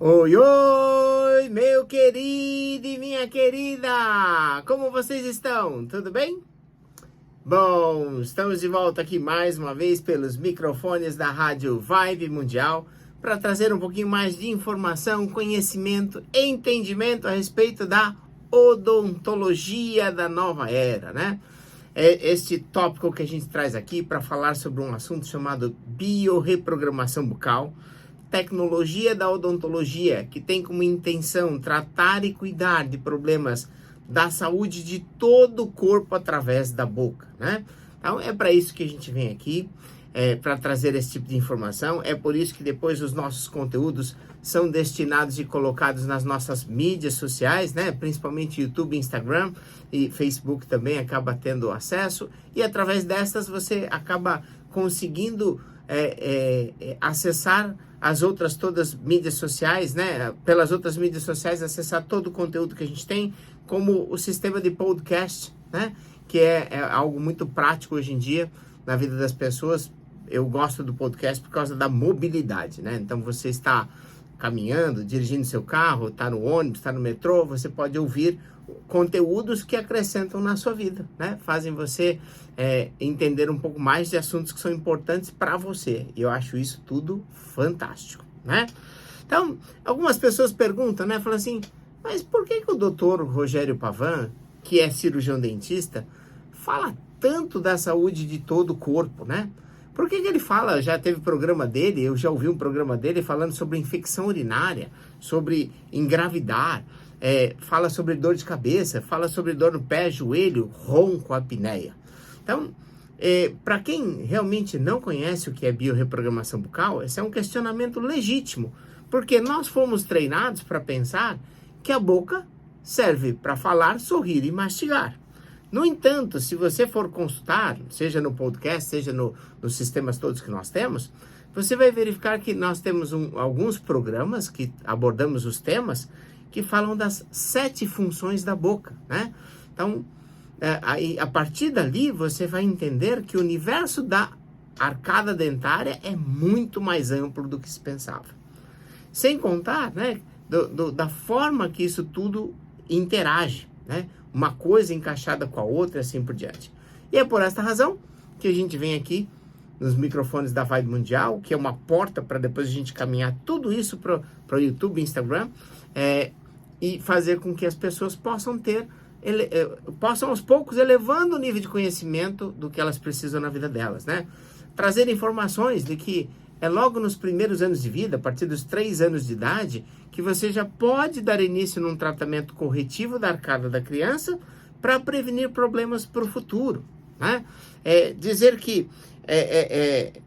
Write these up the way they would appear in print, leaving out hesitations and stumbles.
Oi, oi, meu querido e minha querida! Como vocês estão? Tudo bem? Bom, estamos de volta aqui mais uma vez pelos microfones da Rádio Vibe Mundial para trazer um pouquinho mais de informação, conhecimento e entendimento a respeito da odontologia da nova era, né? É este tópico que a gente traz aqui para falar sobre um assunto chamado biorreprogramação bucal, tecnologia da odontologia, que tem como intenção tratar e cuidar de problemas da saúde de todo o corpo através da boca, né? Então é para isso que a gente vem aqui, para trazer esse tipo de informação. É por isso que depois os nossos conteúdos são destinados e colocados nas nossas mídias sociais, né? Principalmente YouTube, Instagram e Facebook também acaba tendo acesso, e através dessas você acaba conseguindo acessar as outras todas mídias sociais, né? Pelas outras mídias sociais, acessar todo o conteúdo que a gente tem, como o sistema de podcast, né? Que é algo muito prático hoje em dia na vida das pessoas. Eu gosto do podcast por causa da mobilidade, né? Então você está caminhando, dirigindo seu carro, está no ônibus, está no metrô, você pode ouvir conteúdos que acrescentam na sua vida, né? Fazem você entender um pouco mais de assuntos que são importantes para você. E eu acho isso tudo fantástico, né? Então, algumas pessoas perguntam, né? Falam assim, mas por que o doutor Rogério Pavan, que é cirurgião dentista, fala tanto da saúde de todo o corpo, né? Por que ele fala, já teve programa dele, eu já ouvi um programa dele falando sobre infecção urinária, sobre engravidar, fala sobre dor de cabeça, fala sobre dor no pé, joelho, ronco, apneia. Então, para quem realmente não conhece o que é biorreprogramação bucal, esse é um questionamento legítimo, porque nós fomos treinados para pensar que a boca serve para falar, sorrir e mastigar. No entanto, se você for consultar, seja no podcast, seja nos sistemas todos que nós temos, você vai verificar que nós temos alguns programas que abordamos os temas que falam das 7 funções da boca, né? Então, aí, a partir dali, você vai entender que o universo da arcada dentária é muito mais amplo do que se pensava. Sem contar, né, da forma que isso tudo interage, né? Uma coisa encaixada com a outra e assim por diante. E é por esta razão que a gente vem aqui nos microfones da Vibe Mundial, que é uma porta para depois a gente caminhar tudo isso para o YouTube, Instagram, e fazer com que as pessoas possam possam aos poucos elevando o nível de conhecimento do que elas precisam na vida delas, né? Trazer informações de que é logo nos primeiros anos de vida, a partir dos 3 anos de idade, que você já pode dar início num tratamento corretivo da arcada da criança para prevenir problemas para o futuro, né? Dizer que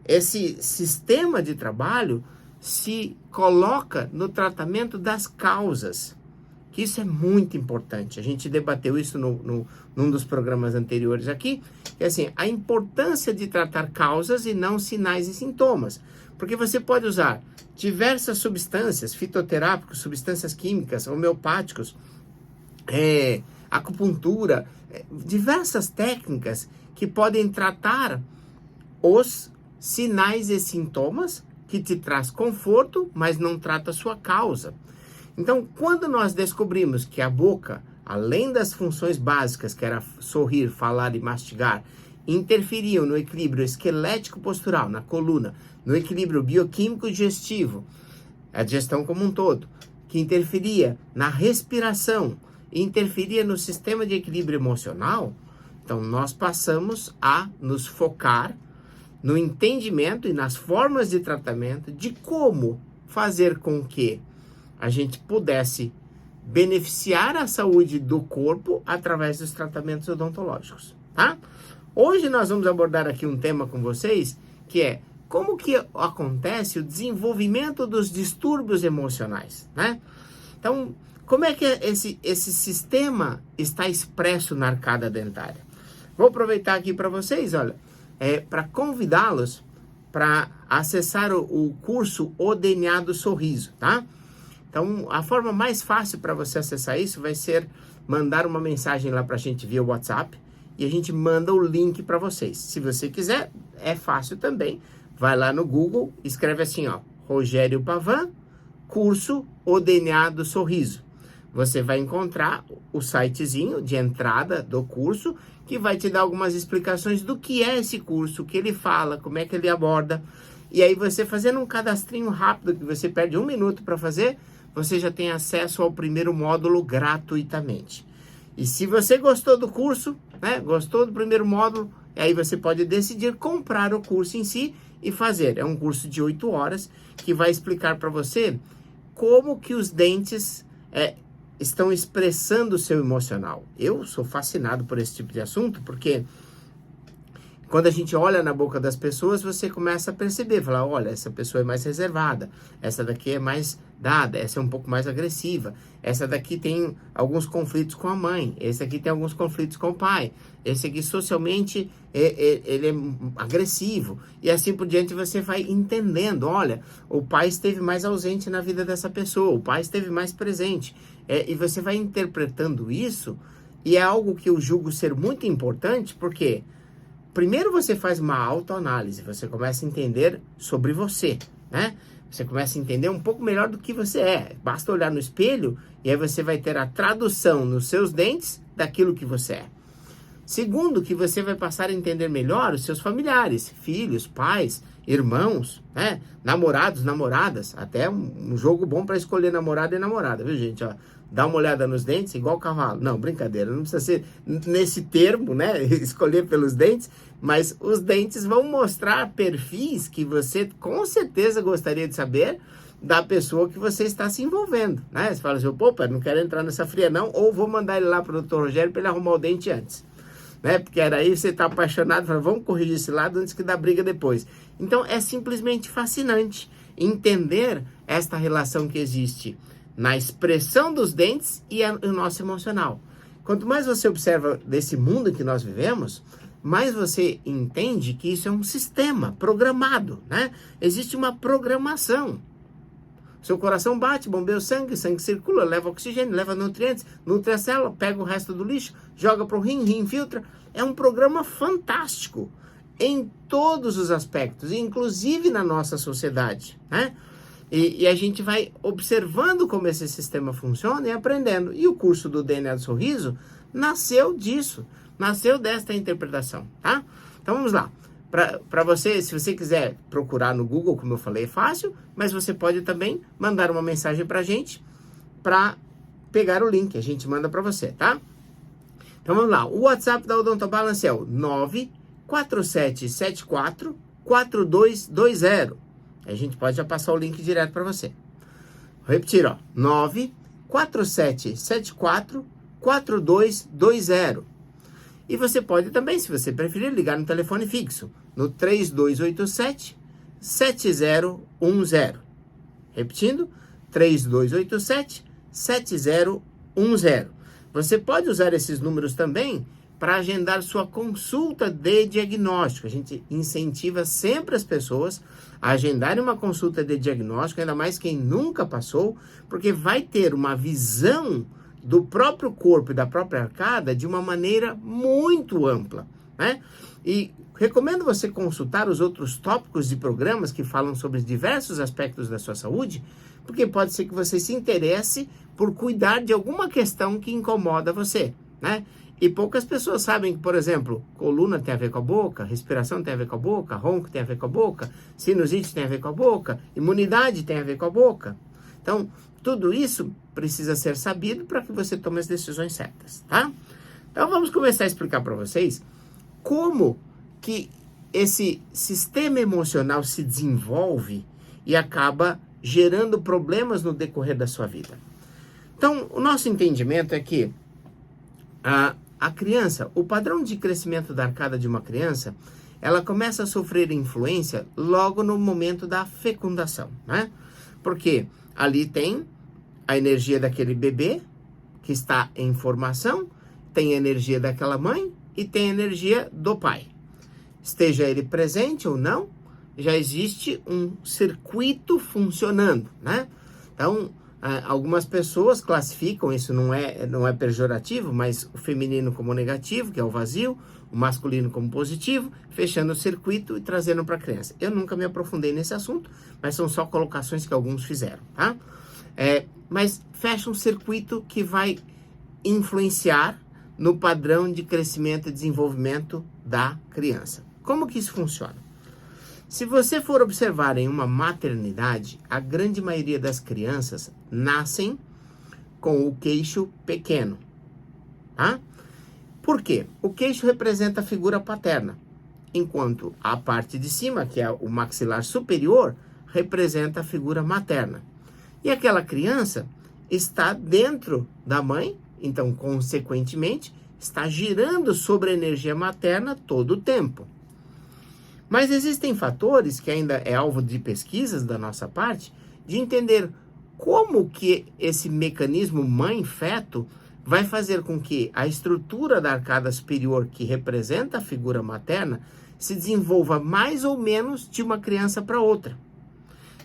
esse sistema de trabalho se coloca no tratamento das causas, que isso é muito importante. A gente debateu isso num dos programas anteriores aqui, que é assim, a importância de tratar causas e não sinais e sintomas. Porque você pode usar diversas substâncias, fitoterápicos, substâncias químicas, homeopáticos, acupuntura, diversas técnicas que podem tratar os sinais e sintomas, que te traz conforto, mas não trata a sua causa. Então, quando nós descobrimos que a boca, além das funções básicas, que era sorrir, falar e mastigar, interferiam no equilíbrio esquelético-postural, na coluna, no equilíbrio bioquímico-digestivo, a digestão como um todo, que interferia na respiração, interferia no sistema de equilíbrio emocional, então nós passamos a nos focar no entendimento e nas formas de tratamento de como fazer com que a gente pudesse beneficiar a saúde do corpo através dos tratamentos odontológicos, tá? Hoje nós vamos abordar aqui um tema com vocês, que é como que acontece o desenvolvimento dos distúrbios emocionais, né? Então, como é que esse sistema está expresso na arcada dentária? Vou aproveitar aqui para vocês, olha, para convidá-los para acessar o curso O DNA do Sorriso, tá? Então, a forma mais fácil para você acessar isso vai ser mandar uma mensagem lá para a gente via WhatsApp e a gente manda o link para vocês. Se você quiser, é fácil também. Vai lá no Google, escreve assim, ó, Rogério Pavan, curso O DNA do Sorriso. Você vai encontrar o sitezinho de entrada do curso, que vai te dar algumas explicações do que é esse curso, o que ele fala, como é que ele aborda. E aí você fazendo um cadastrinho rápido, que você perde 1 minuto para fazer, você já tem acesso ao primeiro módulo gratuitamente. E se você gostou do curso, né, gostou do primeiro módulo, aí você pode decidir comprar o curso em si e fazer. É um curso de 8 horas que vai explicar para você como que os dentes estão expressando o seu emocional. Eu sou fascinado por esse tipo de assunto, porque quando a gente olha na boca das pessoas, você começa a perceber, falar, olha, essa pessoa é mais reservada, essa daqui é mais dada, essa é um pouco mais agressiva, essa daqui tem alguns conflitos com a mãe, esse aqui tem alguns conflitos com o pai, esse aqui socialmente ele é agressivo, e assim por diante você vai entendendo, olha, o pai esteve mais ausente na vida dessa pessoa, o pai esteve mais presente, e você vai interpretando isso, e é algo que eu julgo ser muito importante, porque primeiro você faz uma autoanálise, você começa a entender sobre você, né? Você começa a entender um pouco melhor do que você é. Basta olhar no espelho e aí você vai ter a tradução nos seus dentes daquilo que você é. Segundo, que você vai passar a entender melhor os seus familiares, filhos, pais, irmãos, né? Namorados, namoradas. Até um jogo bom para escolher namorado e namorada, viu, gente? Ó, dá uma olhada nos dentes, igual cavalo. Não, brincadeira, não precisa ser nesse termo, né? Escolher pelos dentes, mas os dentes vão mostrar perfis que você com certeza gostaria de saber da pessoa que você está se envolvendo, né? Você fala assim, opa, não quero entrar nessa fria não, ou vou mandar ele lá para o Dr. Rogério para ele arrumar o dente antes, né? Porque era aí você está apaixonado, fala, vamos corrigir esse lado antes que dá briga depois. Então é simplesmente fascinante entender esta relação que existe na expressão dos dentes e o nosso emocional. Quanto mais você observa desse mundo que nós vivemos, mais você entende que isso é um sistema programado, né? Existe uma programação. Seu coração bate, bombeia o sangue circula, leva oxigênio, leva nutrientes, nutre a célula, pega o resto do lixo, joga para o rim filtra. É um programa fantástico em todos os aspectos, inclusive na nossa sociedade, né? E a gente vai observando como esse sistema funciona e aprendendo. E o curso do DNA do Sorriso nasceu disso, nasceu desta interpretação, tá? Então vamos lá. Para você, se você quiser procurar no Google, como eu falei, é fácil, mas você pode também mandar uma mensagem para a gente para pegar o link, a gente manda para você, tá? Então vamos lá, o WhatsApp da Odontobalance é o 94774-4220. A gente pode já passar o link direto para você. Vou repetir, ó, 94774-4220. E você pode também, se você preferir, ligar no telefone fixo, no 3287-7010. Repetindo, 3287-7010. Você pode usar esses números também para agendar sua consulta de diagnóstico. A gente incentiva sempre as pessoas a agendarem uma consulta de diagnóstico, ainda mais quem nunca passou, porque vai ter uma visão do próprio corpo e da própria arcada de uma maneira muito ampla, né? E recomendo você consultar os outros tópicos de programas que falam sobre diversos aspectos da sua saúde, porque pode ser que você se interesse por cuidar de alguma questão que incomoda você, né? E poucas pessoas sabem que, por exemplo, coluna tem a ver com a boca, respiração tem a ver com a boca, ronco tem a ver com a boca, sinusite tem a ver com a boca, imunidade tem a ver com a boca. Então, tudo isso precisa ser sabido para que você tome as decisões certas, tá? Então, vamos começar a explicar para vocês como que esse sistema emocional se desenvolve e acaba gerando problemas no decorrer da sua vida. Então, o nosso entendimento é que a criança, o padrão de crescimento da arcada de uma criança, ela começa a sofrer influência logo no momento da fecundação, né? Porque ali tem a energia daquele bebê que está em formação, tem a energia daquela mãe e tem a energia do pai. Esteja ele presente ou não, já existe um circuito funcionando, né? Então, Algumas pessoas classificam, isso não é pejorativo, mas o feminino como negativo, que é o vazio, o masculino como positivo, fechando o circuito e trazendo para a criança. Eu nunca me aprofundei nesse assunto, mas são só colocações que alguns fizeram, tá? Mas fecha um circuito que vai influenciar no padrão de crescimento e desenvolvimento da criança. Como que isso funciona? Se você for observar em uma maternidade, a grande maioria das crianças nascem com o queixo pequeno, tá? Por quê? O queixo representa a figura paterna, enquanto a parte de cima, que é o maxilar superior, representa a figura materna. E aquela criança está dentro da mãe, então, consequentemente, está girando sobre a energia materna todo o tempo. Mas existem fatores que ainda é alvo de pesquisas da nossa parte, de entender como que esse mecanismo mãe-feto vai fazer com que a estrutura da arcada superior, que representa a figura materna, se desenvolva mais ou menos de uma criança para outra.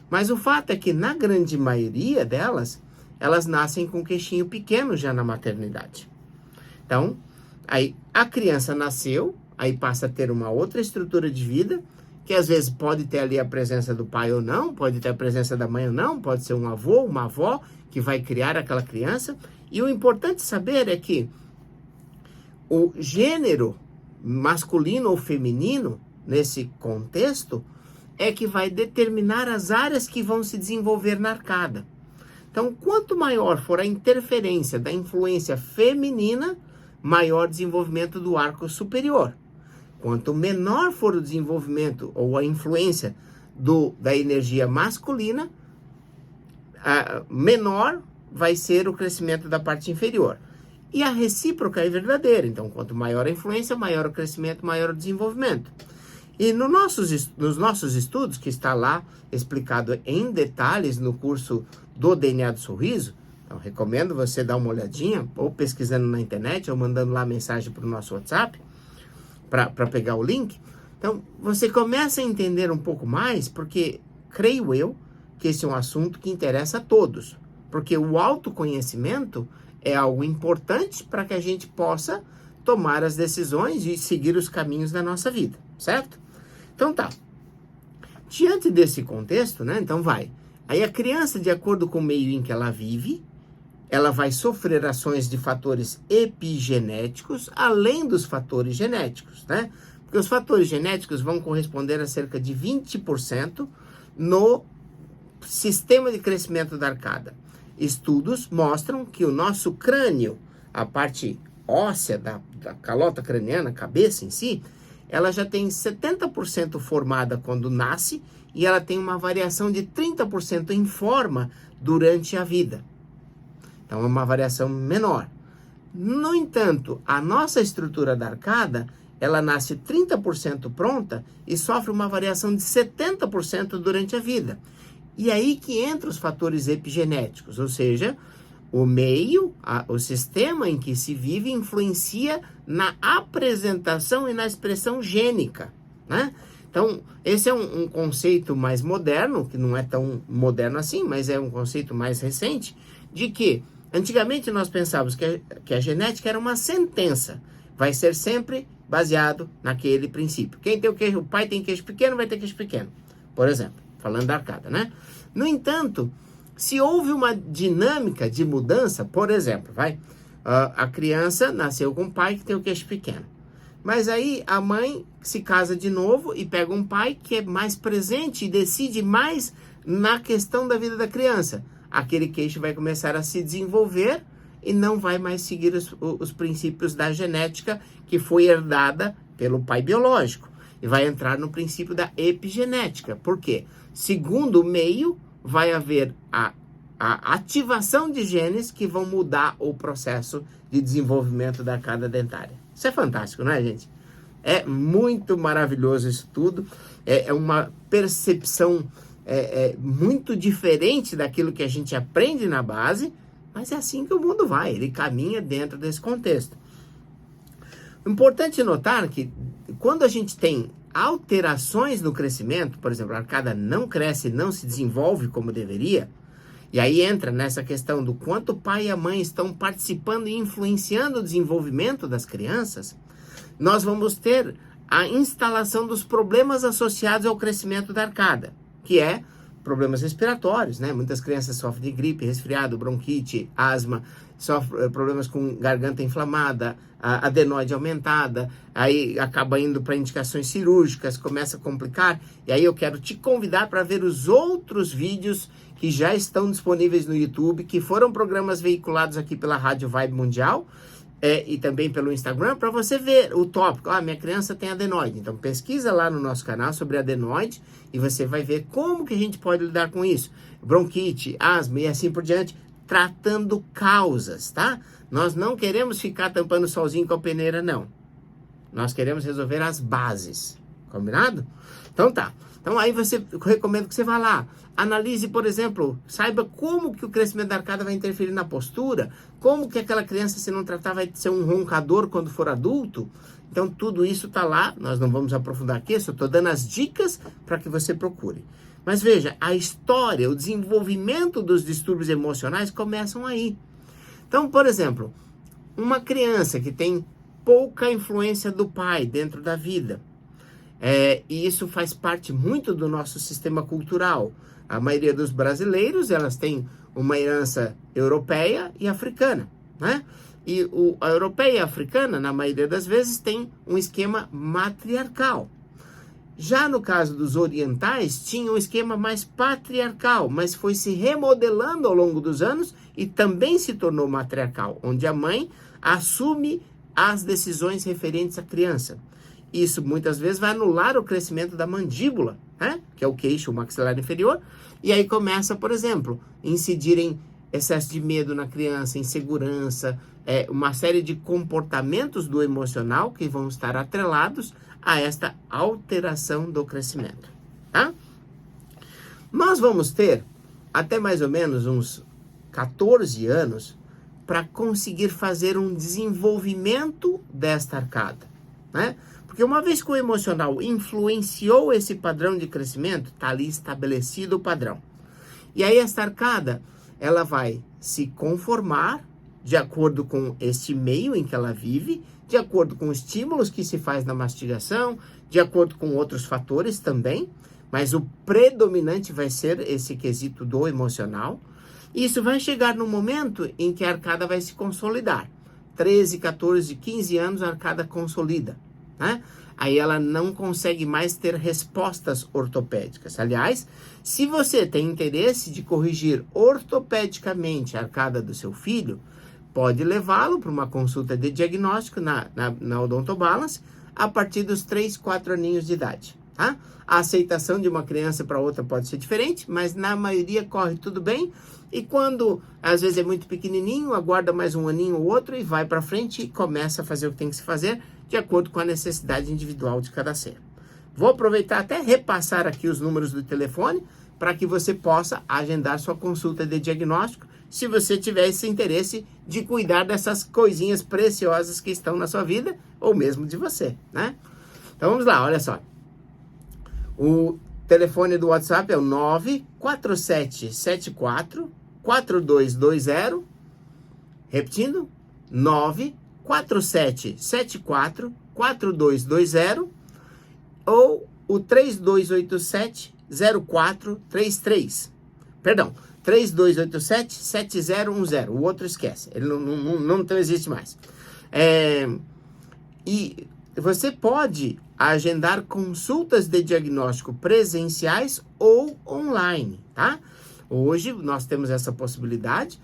Mas o fato é que, na grande maioria delas, elas nascem com um queixinho pequeno já na maternidade. Então, aí a criança nasceu, aí passa a ter uma outra estrutura de vida, que às vezes pode ter ali a presença do pai ou não, pode ter a presença da mãe ou não, pode ser um avô, uma avó, que vai criar aquela criança. E o importante saber é que o gênero masculino ou feminino, nesse contexto, é que vai determinar as áreas que vão se desenvolver na arcada. Então, quanto maior for a interferência da influência feminina, maior desenvolvimento do arco superior. Quanto menor for o desenvolvimento ou a influência da energia masculina, menor vai ser o crescimento da parte inferior. E a recíproca é verdadeira. Então, quanto maior a influência, maior o crescimento, maior o desenvolvimento. E nos nossos estudos, que está lá explicado em detalhes no curso do DNA do Sorriso, então recomendo você dar uma olhadinha, ou pesquisando na internet, ou mandando lá mensagem para o nosso WhatsApp, para pegar o link. Então, você começa a entender um pouco mais, porque creio eu que esse é um assunto que interessa a todos. Porque o autoconhecimento é algo importante para que a gente possa tomar as decisões e seguir os caminhos da nossa vida, certo? Então tá. Diante desse contexto, né? Então vai. Aí a criança, de acordo com o meio em que ela vive, ela vai sofrer ações de fatores epigenéticos, além dos fatores genéticos, né? Porque os fatores genéticos vão corresponder a cerca de 20% no sistema de crescimento da arcada. Estudos mostram que o nosso crânio, a parte óssea da calota craniana, a cabeça em si, ela já tem 70% formada quando nasce e ela tem uma variação de 30% em forma durante a vida. Então é uma variação menor. No entanto, a nossa estrutura da arcada, ela nasce 30% pronta e sofre uma variação de 70% durante a vida. E aí que entram os fatores epigenéticos, ou seja, o meio, o sistema em que se vive influencia na apresentação e na expressão gênica, né? Então, esse é um conceito mais moderno, que não é tão moderno assim, mas é um conceito mais recente, de que antigamente nós pensávamos que a genética era uma sentença, vai ser sempre baseado naquele princípio. Quem tem o pai tem queixo pequeno, vai ter queixo pequeno, por exemplo, falando da arcada, né? No entanto, se houve uma dinâmica de mudança, por exemplo, a criança nasceu com um pai que tem o queixo pequeno. Mas aí a mãe se casa de novo e pega um pai que é mais presente e decide mais na questão da vida da criança. Aquele queixo vai começar a se desenvolver e não vai mais seguir os princípios da genética que foi herdada pelo pai biológico. E vai entrar no princípio da epigenética. Por quê? Segundo o meio, vai haver a ativação de genes que vão mudar o processo de desenvolvimento da arcada dentária. Isso é fantástico, não é, gente? É muito maravilhoso isso tudo. É uma percepção muito diferente daquilo que a gente aprende na base, mas é assim que o mundo vai. Ele caminha dentro desse contexto. Importante notar que quando a gente tem alterações no crescimento, por exemplo, a arcada não cresce, não se desenvolve como deveria, E aí entra nessa questão do quanto o pai e a mãe estão participando e influenciando o desenvolvimento das crianças, nós vamos ter a instalação dos problemas associados ao crescimento da arcada, que é problemas respiratórios, né? Muitas crianças sofrem de gripe, resfriado, bronquite, asma, sofrem problemas com garganta inflamada, adenoide aumentada, aí acaba indo para indicações cirúrgicas, começa a complicar, e aí eu quero te convidar para ver os outros vídeos que já estão disponíveis no YouTube, que foram programas veiculados aqui pela Rádio Vibe Mundial, e também pelo Instagram, para você ver o tópico. Minha criança tem adenoide. Então pesquisa lá no nosso canal sobre adenoide e você vai ver como que a gente pode lidar com isso. Bronquite, asma e assim por diante, tratando causas, tá? Nós não queremos ficar tampando o solzinho com a peneira, não. Nós queremos resolver as bases. Combinado? Então tá. Então aí eu recomendo que você vá lá, analise, por exemplo, saiba como que o crescimento da arcada vai interferir na postura, como que aquela criança, se não tratar, vai ser um roncador quando for adulto. Então tudo isso está lá, nós não vamos aprofundar aqui, só estou dando as dicas para que você procure. Mas veja, a história, o desenvolvimento dos distúrbios emocionais começam aí. Então, por exemplo, uma criança que tem pouca influência do pai dentro da vida, e isso faz parte muito do nosso sistema cultural. A maioria dos brasileiros, elas têm uma herança europeia e africana, né? E a europeia e a africana, na maioria das vezes, tem um esquema matriarcal. Já no caso dos orientais, tinha um esquema mais patriarcal, mas foi se remodelando ao longo dos anos e também se tornou matriarcal, onde a mãe assume as decisões referentes à criança. Isso muitas vezes vai anular o crescimento da mandíbula, né? Que é o queixo, o maxilar inferior, e aí começa, por exemplo, incidir em excesso de medo na criança, insegurança, uma série de comportamentos do emocional que vão estar atrelados a esta alteração do crescimento, tá? Nós vamos ter até mais ou menos uns 14 anos para conseguir fazer um desenvolvimento desta arcada, né? Porque uma vez que o emocional influenciou esse padrão de crescimento, está ali estabelecido o padrão. E aí essa arcada, ela vai se conformar de acordo com este meio em que ela vive, de acordo com estímulos que se faz na mastigação, de acordo com outros fatores também, mas o predominante vai ser esse quesito do emocional. E isso vai chegar no momento em que a arcada vai se consolidar. 13, 14, 15 anos a arcada consolida, né? Aí ela não consegue mais ter respostas ortopédicas. Aliás, se você tem interesse de corrigir ortopedicamente a arcada do seu filho, pode levá-lo para uma consulta de diagnóstico na Odontobalance a partir dos 3, 4 aninhos de idade, tá? A aceitação de uma criança para outra pode ser diferente, mas na maioria corre tudo bem. E quando, às vezes, é muito pequenininho, aguarda mais um aninho ou outro e vai para frente e começa a fazer o que tem que se fazer de acordo com a necessidade individual de cada ser. Vou aproveitar até repassar aqui os números do telefone para que você possa agendar sua consulta de diagnóstico, se você tiver esse interesse de cuidar dessas coisinhas preciosas que estão na sua vida, ou mesmo de você, né? Então vamos lá, olha só. O telefone do WhatsApp é o 94774-4220. Repetindo, 94774-4220 ou o 3287-0433. Perdão, 3287-7010. O outro esquece, ele não existe mais. E você pode agendar consultas de diagnóstico presenciais ou online, tá? Hoje nós temos essa possibilidade,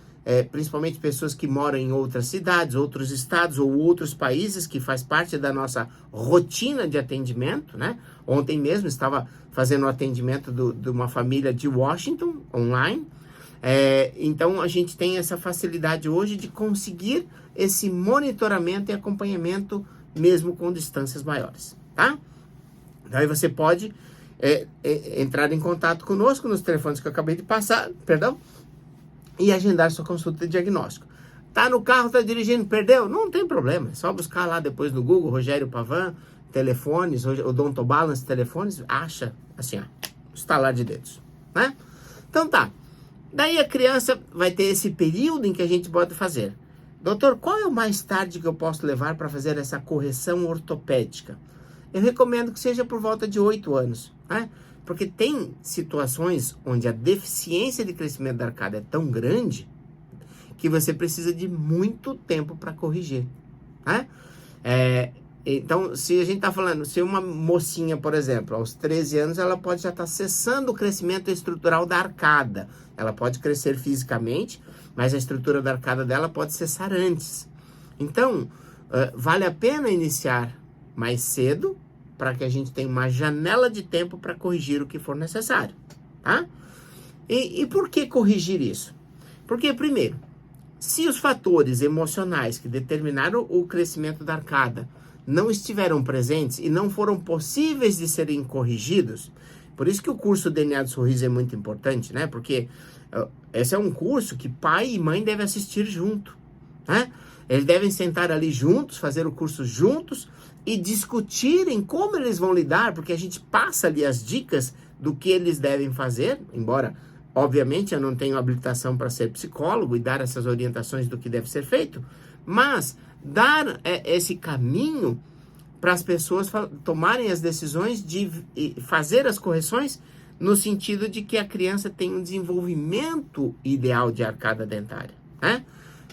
principalmente pessoas que moram em outras cidades, outros estados ou outros países, que faz parte da nossa rotina de atendimento, né? Ontem mesmo estava fazendo o atendimento de uma família de Washington, online. Então a gente tem essa facilidade hoje de conseguir esse monitoramento e acompanhamento mesmo com distâncias maiores, tá? Daí você pode entrar em contato conosco nos telefones que eu acabei de passar, e agendar sua consulta de diagnóstico. Tá no carro, tá dirigindo, perdeu? Não tem problema, é só buscar lá depois no Google, Rogério Pavan, telefones, Odontobalance telefones, acha, assim, ó, estalar de dedos, né? Então tá, Daí a criança vai ter esse período em que a gente pode fazer. Doutor, qual é o mais tarde que eu posso levar para fazer essa correção ortopédica? Eu recomendo que seja por volta de 8 anos, né? Porque tem situações onde a deficiência de crescimento da arcada é tão grande que você precisa de muito tempo para corrigir, né? Então, se a gente está falando, se uma mocinha, por exemplo, aos 13 anos, ela pode já estar cessando o crescimento estrutural da arcada. Ela pode crescer fisicamente, mas a estrutura da arcada dela pode cessar antes. Então, vale a pena iniciar mais cedo, para que a gente tenha uma janela de tempo para corrigir o que for necessário, tá? E por que corrigir isso? Porque, primeiro, se os fatores emocionais que determinaram o crescimento da arcada não estiveram presentes e não foram possíveis de serem corrigidos, por isso que o curso DNA do Sorriso é muito importante, né? Porque esse é um curso que pai e mãe devem assistir junto, né? Eles devem sentar ali juntos, fazer o curso juntos e discutirem como eles vão lidar, porque a gente passa ali as dicas do que eles devem fazer, embora, obviamente, eu não tenho habilitação para ser psicólogo e dar essas orientações do que deve ser feito, mas dar esse caminho para as pessoas tomarem as decisões de fazer as correções no sentido de que a criança tem um desenvolvimento ideal de arcada dentária, né?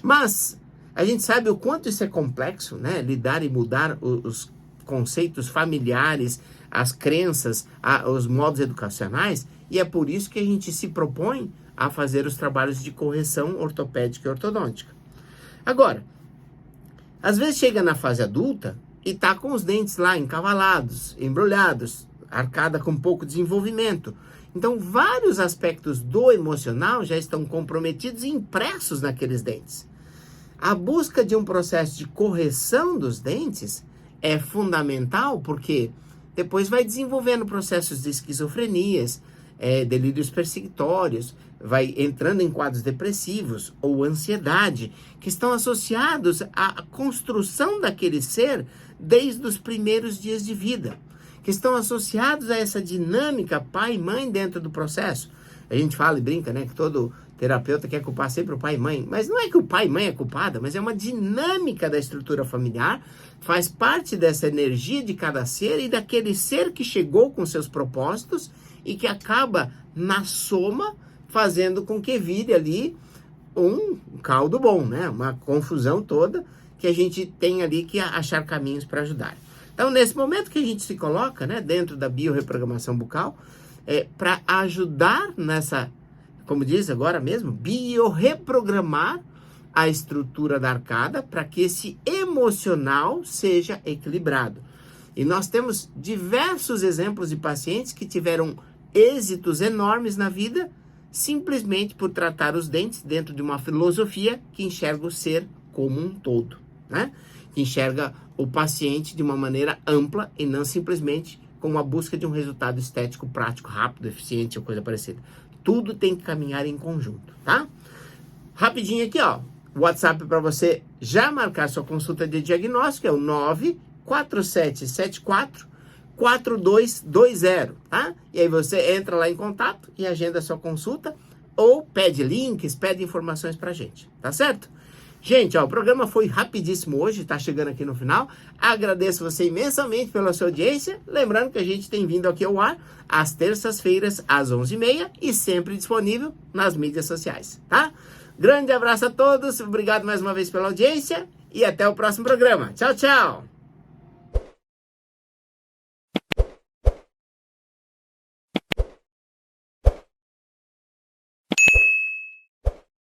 Mas a gente sabe o quanto isso é complexo, né? Lidar e mudar os conceitos familiares, as crenças, os modos educacionais, e é por isso que a gente se propõe a fazer os trabalhos de correção ortopédica e ortodôntica. Agora, às vezes chega na fase adulta e tá com os dentes lá encavalados, embrulhados, arcada com pouco desenvolvimento. Então, vários aspectos do emocional já estão comprometidos e impressos naqueles dentes. A busca de um processo de correção dos dentes é fundamental porque depois vai desenvolvendo processos de esquizofrenias, delírios persecutórios, vai entrando em quadros depressivos ou ansiedade, que estão associados à construção daquele ser desde os primeiros dias de vida, que estão associados a essa dinâmica pai e mãe dentro do processo. A gente fala e brinca, né, que todo terapeuta quer culpar sempre o pai e mãe, mas não é que o pai e mãe é culpada, mas é uma dinâmica da estrutura familiar, faz parte dessa energia de cada ser e daquele ser que chegou com seus propósitos e que acaba na soma fazendo com que vire ali um caldo bom, né? Uma confusão toda que a gente tem ali que achar caminhos para ajudar. Então, nesse momento que a gente se coloca, né, dentro da biorreprogramação bucal, para ajudar nessa, como diz agora mesmo, biorreprogramar a estrutura da arcada para que esse emocional seja equilibrado. E nós temos diversos exemplos de pacientes que tiveram êxitos enormes na vida simplesmente por tratar os dentes dentro de uma filosofia que enxerga o ser como um todo, né? Que enxerga o paciente de uma maneira ampla e não simplesmente com a busca de um resultado estético, prático, rápido, eficiente ou coisa parecida. Tudo tem que caminhar em conjunto, tá? Rapidinho aqui, ó, WhatsApp para você já marcar sua consulta de diagnóstico é o 94774-4220, tá? E aí você entra lá em contato e agenda a sua consulta ou pede links, pede informações pra gente, tá certo? Gente, ó, o programa foi rapidíssimo hoje, tá chegando aqui no final. Agradeço você imensamente pela sua audiência. Lembrando que a gente tem vindo aqui ao ar às terças-feiras, às 11h30 e sempre disponível nas mídias sociais, tá? Grande abraço a todos, obrigado mais uma vez pela audiência e até o próximo programa. Tchau, tchau!